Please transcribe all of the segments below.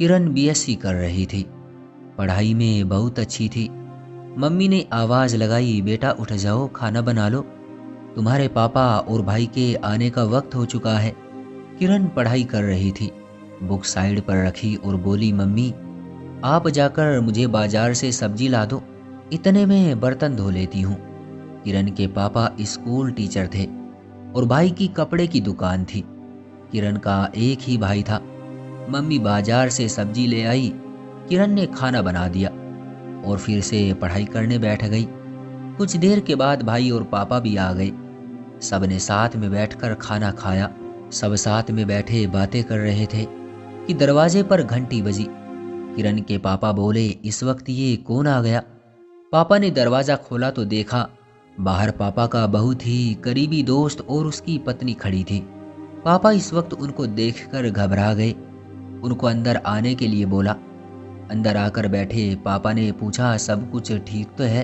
किरण BSc कर रही थी। पढ़ाई में बहुत अच्छी थी। मम्मी ने आवाज़ लगाई, बेटा उठ जाओ, खाना बना लो, तुम्हारे पापा और भाई के आने का वक्त हो चुका है। किरण पढ़ाई कर रही थी। बुक साइड पर रखी और बोली, मम्मी आप जाकर मुझे बाजार से सब्जी ला दो, इतने में बर्तन धो लेती हूँ। किरण के पापा स्कूल टीचर थे और भाई की कपड़े की दुकान थी। किरण का एक ही भाई था। मम्मी बाजार से सब्जी ले आई, किरण ने खाना बना दिया और फिर से पढ़ाई करने बैठ गई। कुछ देर के बाद भाई और पापा भी आ गए। सबने साथ में बैठकर खाना खाया। सब साथ में बैठे बातें कर रहे थे कि दरवाजे पर घंटी बजी। किरण के पापा बोले, इस वक्त ये कौन आ गया? पापा ने दरवाज़ा खोला तो देखा बाहर पापा का बहुत ही करीबी दोस्त और उसकी पत्नी खड़ी थी। पापा इस वक्त उनको देखकर घबरा गए। उनको अंदर आने के लिए बोला। अंदर आकर बैठे। पापा ने पूछा, सब कुछ ठीक तो है?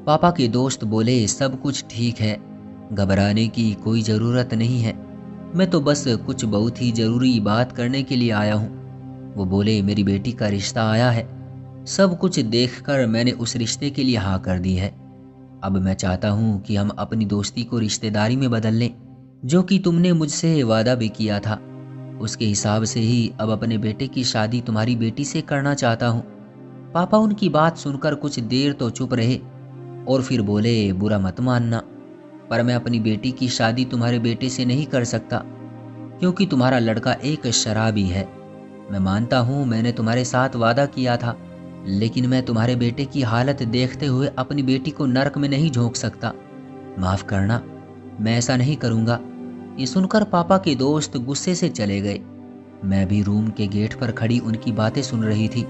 पापा के दोस्त बोले, सब कुछ ठीक है, घबराने की कोई ज़रूरत नहीं है, मैं तो बस कुछ बहुत ही ज़रूरी बात करने के लिए आया हूँ। वो बोले, मेरी बेटी का रिश्ता आया है। सब कुछ देखकर मैंने उस रिश्ते के लिए हाँ कर दी है। अब मैं चाहता हूँ कि हम अपनी दोस्ती को रिश्तेदारी में बदल लें, जो कि तुमने मुझसे वादा भी किया था। उसके हिसाब से ही अब अपने बेटे की शादी तुम्हारी बेटी से करना चाहता हूँ। पापा उनकी बात सुनकर कुछ देर तो चुप रहे और फिर बोले, बुरा मत मानना, पर मैं अपनी बेटी की शादी तुम्हारे बेटे से नहीं कर सकता, क्योंकि तुम्हारा लड़का एक शराबी है। मैं मानता हूँ मैंने तुम्हारे साथ वादा किया था, लेकिन मैं तुम्हारे बेटे की हालत देखते हुए अपनी बेटी को नरक में नहीं झोंक सकता। माफ़ करना, मैं ऐसा नहीं करूँगा। ये सुनकर पापा के दोस्त गुस्से से चले गए। मैं भी रूम के गेट पर खड़ी उनकी बातें सुन रही थी।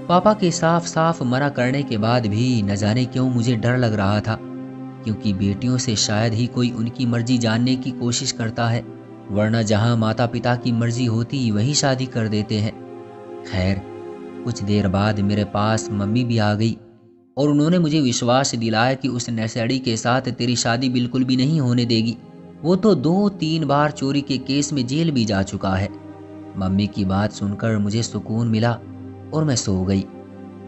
पापा के साफ साफ मना करने के बाद भी न जाने क्यों मुझे डर लग रहा था, क्योंकि बेटियों से शायद ही कोई उनकी मर्जी जानने की कोशिश करता है, वरना जहाँ माता पिता की मर्जी होती वहीं शादी कर देते हैं। खैर, कुछ देर बाद मेरे पास मम्मी भी आ गई और उन्होंने मुझे विश्वास दिलाया कि उस नशेड़ी के साथ तेरी शादी बिल्कुल भी नहीं होने देगी। वो तो 2-3 बार चोरी के केस में जेल भी जा चुका है। मम्मी की बात सुनकर मुझे सुकून मिला और मैं सो गई।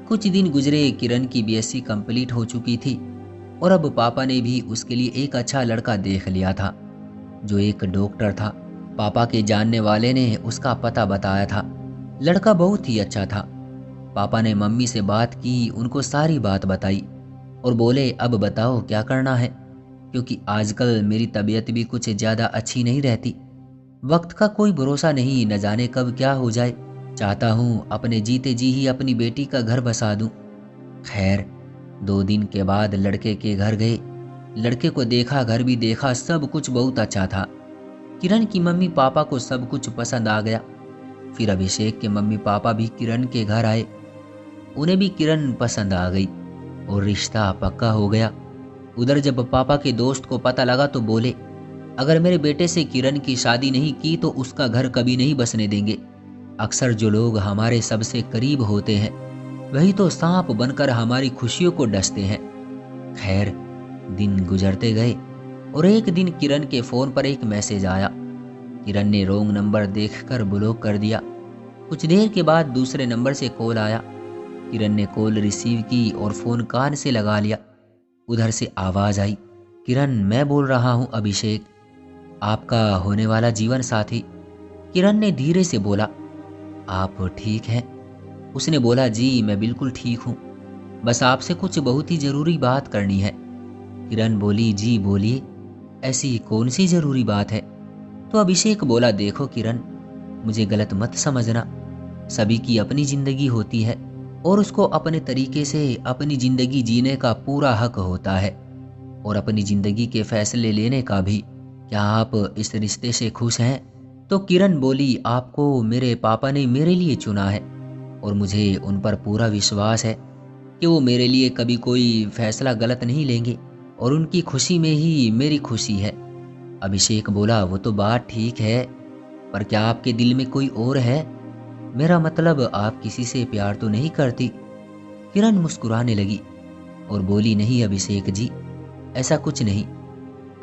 कुछ दिन गुजरे। किरण की बीएससी कंप्लीट हो चुकी थी और अब पापा ने भी उसके लिए एक अच्छा लड़का देख लिया था, जो एक डॉक्टर था। पापा के जानने वाले ने उसका पता बताया था। लड़का बहुत ही अच्छा था। पापा ने मम्मी से बात की, उनको सारी बात बताई और बोले, अब बताओ क्या करना है, क्योंकि आजकल मेरी तबीयत भी कुछ ज़्यादा अच्छी नहीं रहती। वक्त का कोई भरोसा नहीं, न जाने कब क्या हो जाए। चाहता हूँ अपने जीते जी ही अपनी बेटी का घर बसा दूँ। खैर, 2 दिन के बाद लड़के के घर गए। लड़के को देखा, घर भी देखा, सब कुछ बहुत अच्छा था। किरण की मम्मी पापा को सब कुछ पसंद आ गया। फिर अभिषेक के मम्मी पापा भी किरण के घर आए। उन्हें भी किरण पसंद आ गई और रिश्ता पक्का हो गया। उधर जब पापा के दोस्त को पता लगा तो बोले, अगर मेरे बेटे से किरण की शादी नहीं की तो उसका घर कभी नहीं बसने देंगे। अक्सर जो लोग हमारे सबसे करीब होते हैं वही तो सांप बनकर हमारी खुशियों को डसते हैं। खैर, दिन गुजरते गए और एक दिन किरण के फ़ोन पर एक मैसेज आया। किरण ने रॉन्ग नंबर देखकर ब्लॉक कर दिया। कुछ देर के बाद दूसरे नंबर से कॉल आया। किरण ने कॉल रिसीव की और फ़ोन कान से लगा लिया। उधर से आवाज़ आई, किरण मैं बोल रहा हूँ अभिषेक, आपका होने वाला जीवन साथी। किरण ने धीरे से बोला, आप ठीक हैं? उसने बोला, जी मैं बिल्कुल ठीक हूँ, बस आपसे कुछ बहुत ही ज़रूरी बात करनी है। किरण बोली, जी बोलिए, ऐसी कौन सी ज़रूरी बात है? तो अभिषेक बोला, देखो किरण, मुझे गलत मत समझना, सभी की अपनी ज़िंदगी होती है और उसको अपने तरीके से अपनी ज़िंदगी जीने का पूरा हक होता है और अपनी ज़िंदगी के फैसले लेने का भी। क्या आप इस रिश्ते से खुश हैं? तो किरण बोली, आपको मेरे पापा ने मेरे लिए चुना है और मुझे उन पर पूरा विश्वास है कि वो मेरे लिए कभी कोई फैसला गलत नहीं लेंगे और उनकी खुशी में ही मेरी खुशी है। अभिषेक बोला, वो तो बात ठीक है, पर क्या आपके दिल में कोई और है? मेरा मतलब, आप किसी से प्यार तो नहीं करती? किरण मुस्कुराने लगी और बोली, नहीं अभिषेक जी, ऐसा कुछ नहीं,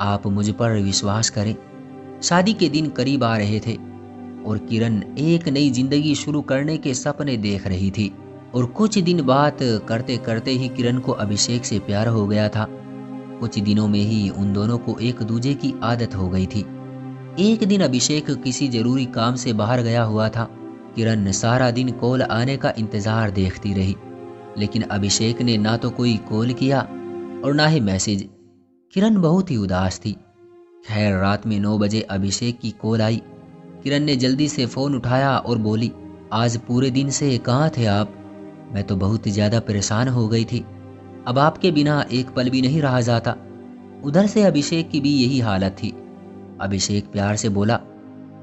आप मुझ पर विश्वास करें। शादी के दिन करीब आ रहे थे। और किरण एक नई जिंदगी शुरू करने के सपने देख रही थी। और कुछ दिन बात करते करते ही किरण को अभिषेक से प्यार हो गया था। कुछ दिनों में ही उन दोनों को एक दूजे की आदत हो गई थी। एक दिन अभिषेक किसी जरूरी काम से बाहर गया हुआ था। किरण सारा दिन कॉल आने का इंतजार देखती रही, लेकिन अभिषेक ने ना तो कोई कॉल किया और ना ही मैसेज। किरण बहुत ही उदास थी। खैर, रात में 9 बजे अभिषेक की कॉल आई। किरण ने जल्दी से फोन उठाया और बोली, आज पूरे दिन से कहाँ थे आप? मैं तो बहुत ज्यादा परेशान हो गई थी। अब आपके बिना एक पल भी नहीं रहा जाता। उधर से अभिषेक की भी यही हालत थी। अभिषेक प्यार से बोला,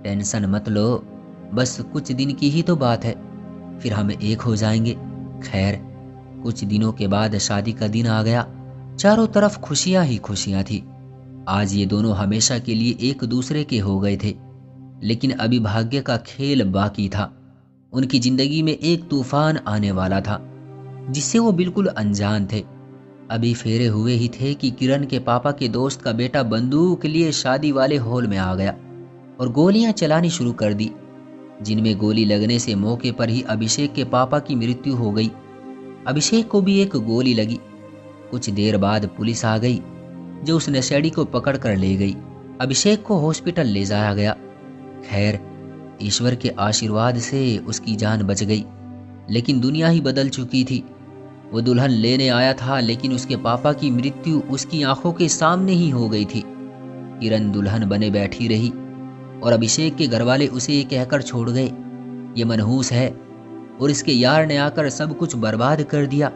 टेंशन मत लो, बस कुछ दिन की ही तो बात है, फिर हम एक हो जाएंगे। खैर, कुछ दिनों के बाद शादी का दिन आ गया। चारों तरफ खुशियां ही खुशियां थी। आज ये दोनों हमेशा के लिए एक दूसरे के हो गए थे। लेकिन अभी भाग्य का खेल बाकी था। उनकी जिंदगी में एक तूफान आने वाला था जिससे वो बिल्कुल अनजान थे। अभी फेरे हुए ही थे कि किरण के पापा के दोस्त का बेटा बंदूक लिए शादी वाले हॉल में आ गया और गोलियां चलानी शुरू कर दी, जिनमें गोली लगने से मौके पर ही अभिषेक के पापा की मृत्यु हो गई। अभिषेक को भी एक गोली लगी। कुछ देर बाद पुलिस आ गई, जो उस नशेड़ी को पकड़ कर ले गई। अभिषेक को हॉस्पिटल ले जाया गया। खैर, ईश्वर के आशीर्वाद से उसकी जान बच गई, लेकिन दुनिया ही बदल चुकी थी। वो दुल्हन लेने आया था, लेकिन उसके पापा की मृत्यु उसकी आंखों के सामने ही हो गई थी। किरण दुल्हन बने बैठी रही और अभिषेक के घरवाले उसे ये कहकर छोड़ गए, ये मनहूस है और इसके यार ने आकर सब कुछ बर्बाद कर दिया।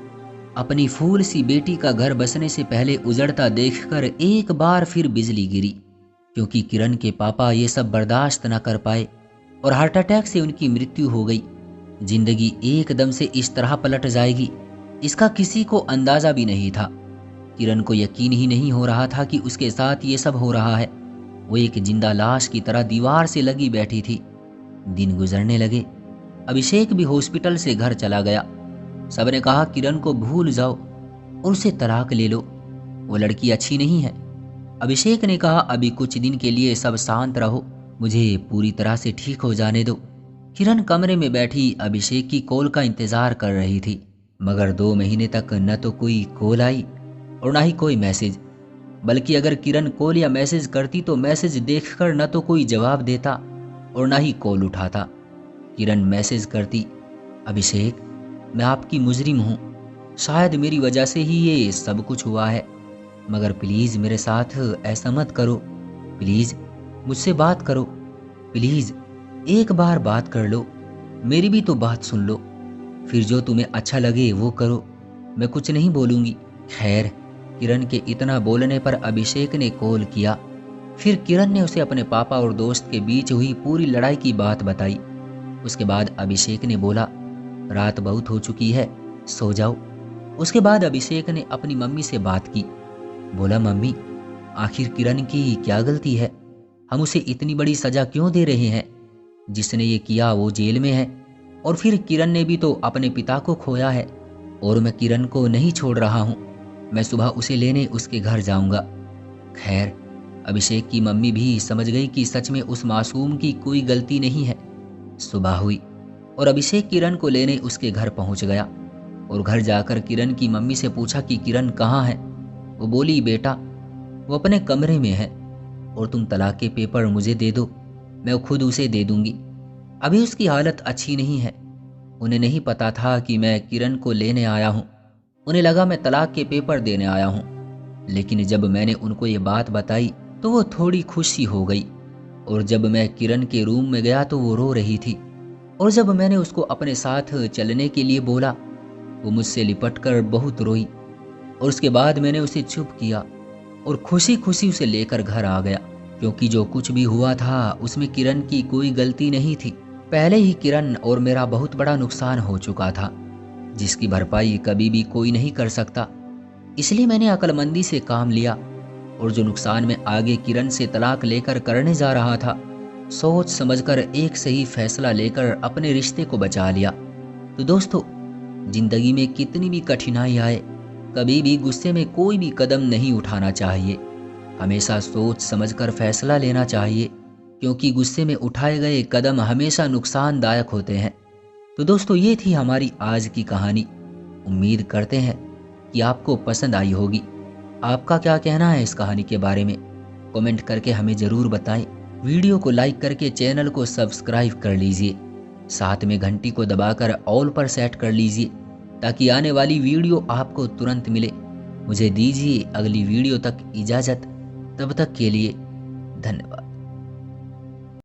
अपनी फूल सी बेटी का घर बसने से पहले उजड़ता देखकर एक बार फिर बिजली गिरी, क्योंकि किरण के पापा ये सब बर्दाश्त न कर पाए और हार्ट अटैक से उनकी मृत्यु हो गई। जिंदगी एकदम से इस तरह पलट जाएगी, इसका किसी को अंदाजा भी नहीं था। किरण को यकीन ही नहीं हो रहा था कि उसके साथ ये सब हो रहा है। वो एक जिंदा लाश की तरह दीवार से लगी बैठी थी। दिन गुजरने लगे। अभिषेक भी हॉस्पिटल से घर चला गया। सबने कहा, किरण को भूल जाओ और उसे तलाक ले लो, वो लड़की अच्छी नहीं है। अभिषेक ने कहा, अभी कुछ दिन के लिए सब शांत रहो, मुझे पूरी तरह से ठीक हो जाने दो। किरण कमरे में बैठी अभिषेक की कॉल का इंतजार कर रही थी, मगर 2 महीने तक न तो कोई कॉल आई और ना ही कोई मैसेज। बल्कि अगर किरण कॉल या मैसेज करती तो मैसेज देखकर न तो कोई जवाब देता और ना ही कॉल उठाता। किरण मैसेज करती, अभिषेक, मैं आपकी मुजरिम हूँ, शायद मेरी वजह से ही ये सब कुछ हुआ है, मगर प्लीज़ मेरे साथ ऐसा मत करो, प्लीज़ मुझसे बात करो, प्लीज़ एक बार बात कर लो, मेरी भी तो बात सुन लो, फिर जो तुम्हें अच्छा लगे वो करो, मैं कुछ नहीं बोलूँगी। खैर, किरण के इतना बोलने पर अभिषेक ने कॉल किया। फिर किरण ने उसे अपने पापा और दोस्त के बीच हुई पूरी लड़ाई की बात बताई। उसके बाद अभिषेक ने बोला, रात बहुत हो चुकी है, सो जाओ। उसके बाद अभिषेक ने अपनी मम्मी से बात की। बोला, मम्मी, आखिर किरण की क्या गलती है? हम उसे इतनी बड़ी सजा क्यों दे रहे हैं? जिसने ये किया वो जेल में है, और फिर किरण ने भी तो अपने पिता को खोया है, और मैं किरण को नहीं छोड़ रहा हूँ। मैं सुबह उसे लेने उसके घर जाऊंगा। खैर, अभिषेक की मम्मी भी समझ गई कि सच में उस मासूम की कोई गलती नहीं है। सुबह हुई और अभिषेक किरण को लेने उसके घर पहुंच गया, और घर जाकर किरण की मम्मी से पूछा कि किरण कहाँ है। वो बोली, बेटा, वो अपने कमरे में है, और तुम तलाक के पेपर मुझे दे दो, मैं खुद उसे दे दूंगी। अभी उसकी हालत अच्छी नहीं है। उन्हें नहीं पता था कि मैं किरण को लेने आया हूँ। उन्हें लगा मैं तलाक के पेपर देने आया हूँ। लेकिन जब मैंने उनको ये बात बताई तो वो थोड़ी खुशी हो गई, और जब मैं किरण के रूम में गया तो वो रो रही थी, और जब मैंने उसको अपने साथ चलने के लिए बोला, वो मुझसे लिपट कर बहुत रोई, और उसके बाद मैंने उसे चुप किया और खुशी खुशी उसे लेकर घर आ गया, क्योंकि जो कुछ भी हुआ था उसमें किरण की कोई गलती नहीं थी। पहले ही किरण और मेरा बहुत बड़ा नुकसान हो चुका था, जिसकी भरपाई कभी भी कोई नहीं कर सकता। इसलिए मैंने अक्लमंदी से काम लिया, और जो नुकसान मैं आगे किरण से तलाक लेकर करने जा रहा था, सोच समझकर एक सही फैसला लेकर अपने रिश्ते को बचा लिया। तो दोस्तों, जिंदगी में कितनी भी कठिनाई आए, कभी भी गुस्से में कोई भी कदम नहीं उठाना चाहिए। हमेशा सोच समझकर फैसला लेना चाहिए, क्योंकि गुस्से में उठाए गए कदम हमेशा नुकसानदायक होते हैं। तो दोस्तों, ये थी हमारी आज की कहानी। उम्मीद करते हैं कि आपको पसंद आई होगी। आपका क्या कहना है इस कहानी के बारे में? कमेंट करके हमें ज़रूर बताएं। वीडियो को लाइक करके चैनल को सब्सक्राइब कर लीजिए। साथ में घंटी को दबाकर ऑल पर सेट कर लीजिए ताकि आने वाली वीडियो आपको तुरंत मिले। मुझे दीजिए अगली वीडियो तक इजाज़त। तब तक के लिए धन्यवाद।